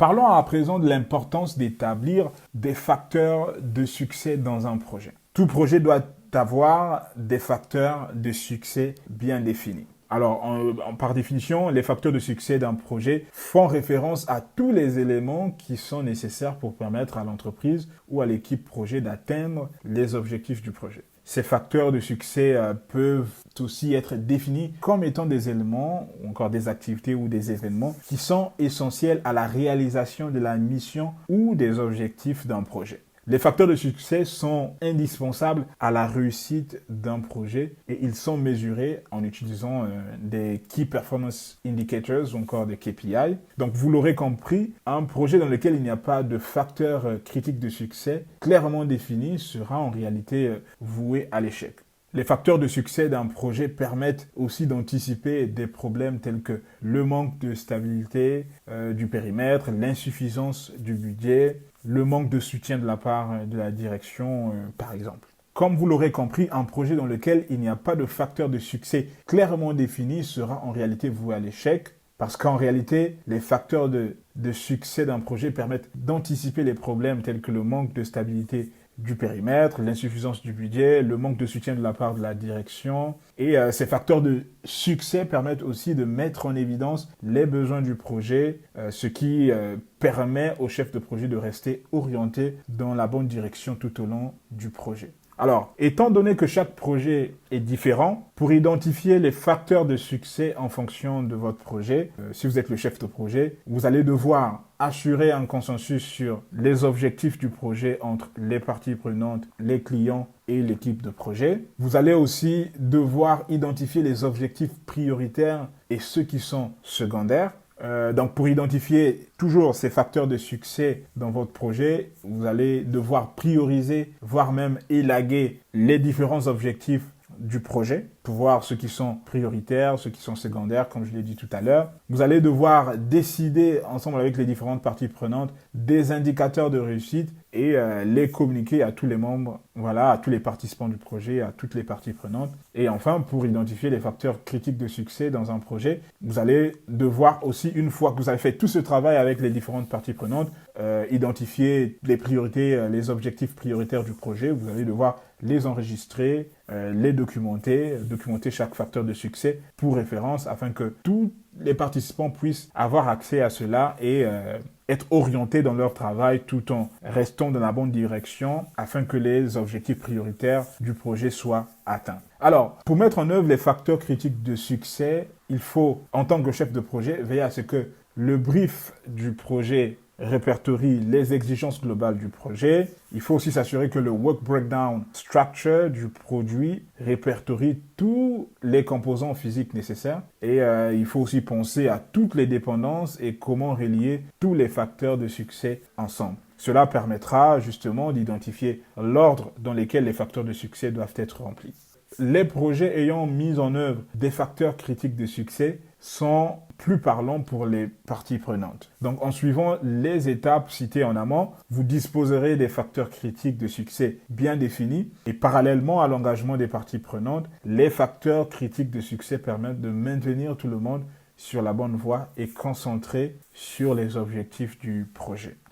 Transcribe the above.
Parlons à présent de l'importance d'établir des facteurs de succès dans un projet. Tout projet doit avoir des facteurs de succès bien définis. Alors, par définition, les facteurs de succès d'un projet font référence à tous les éléments qui sont nécessaires pour permettre à l'entreprise ou à l'équipe projet d'atteindre les objectifs du projet. Ces facteurs de succès peuvent aussi être définis comme étant des éléments, ou encore des activités ou des événements qui sont essentiels à la réalisation de la mission ou des objectifs d'un projet. Les facteurs de succès sont indispensables à la réussite d'un projet et ils sont mesurés en utilisant des Key Performance Indicators ou encore des KPI. Donc vous l'aurez compris, un projet dans lequel il n'y a pas de facteurs critiques de succès clairement définis sera en réalité voué à l'échec. Les facteurs de succès d'un projet permettent aussi d'anticiper des problèmes tels que le manque de stabilité du périmètre, l'insuffisance du budget, le manque de soutien de la part de la direction, par exemple. Comme vous l'aurez compris, un projet dans lequel il n'y a pas de facteur de succès clairement défini sera en réalité voué à l'échec, parce qu'en réalité, les facteurs de succès d'un projet permettent d'anticiper les problèmes tels que le manque de stabilité du périmètre, l'insuffisance du budget, le manque de soutien de la part de la direction. Et ces facteurs de succès permettent aussi de mettre en évidence les besoins du projet, ce qui permet au chef de projet de rester orienté dans la bonne direction tout au long du projet. Alors, étant donné que chaque projet est différent, pour identifier les facteurs de succès en fonction de votre projet, si vous êtes le chef de projet, vous allez devoir assurer un consensus sur les objectifs du projet entre les parties prenantes, les clients et l'équipe de projet. Vous allez aussi devoir identifier les objectifs prioritaires et ceux qui sont secondaires. Donc pour identifier toujours ces facteurs de succès dans votre projet, vous allez devoir prioriser, voire même élaguer les différents objectifs du projet pour voir ceux qui sont prioritaires, ceux qui sont secondaires, comme je l'ai dit tout à l'heure. Vous allez devoir décider ensemble avec les différentes parties prenantes des indicateurs de réussite et les communiquer à tous les membres, voilà, à tous les participants du projet, à toutes les parties prenantes. Et enfin, pour identifier les facteurs critiques de succès dans un projet, vous allez devoir aussi, une fois que vous avez fait tout ce travail avec les différentes parties prenantes, identifier les priorités, les objectifs prioritaires du projet. Vous allez devoir les enregistrer, les documenter chaque facteur de succès pour référence afin que tous les participants puissent avoir accès à cela et être orientés dans leur travail tout en restant dans la bonne direction afin que les objectifs prioritaires du projet soient atteints. Alors, pour mettre en œuvre les facteurs critiques de succès, il faut, en tant que chef de projet, veiller à ce que le brief du projet répertorie les exigences globales du projet. Il faut aussi s'assurer que le Work Breakdown Structure du produit répertorie tous les composants physiques nécessaires. Et il faut aussi penser à toutes les dépendances et comment relier tous les facteurs de succès ensemble. Cela permettra justement d'identifier l'ordre dans lequel les facteurs de succès doivent être remplis. Les projets ayant mis en œuvre des facteurs critiques de succès sont plus parlants pour les parties prenantes. Donc, en suivant les étapes citées en amont, vous disposerez des facteurs critiques de succès bien définis et parallèlement à l'engagement des parties prenantes, les facteurs critiques de succès permettent de maintenir tout le monde sur la bonne voie et concentré sur les objectifs du projet.